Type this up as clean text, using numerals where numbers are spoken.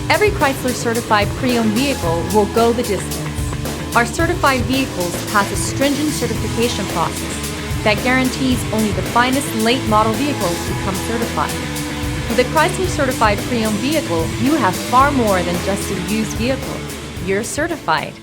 Every Chrysler certified pre-owned vehicle will go the distance. Our certified vehicles pass a stringent certification process that guarantees only the finest late model vehicles become certified. With a Chrysler certified pre-owned vehicle, you have far more than just a used vehicle. You're certified.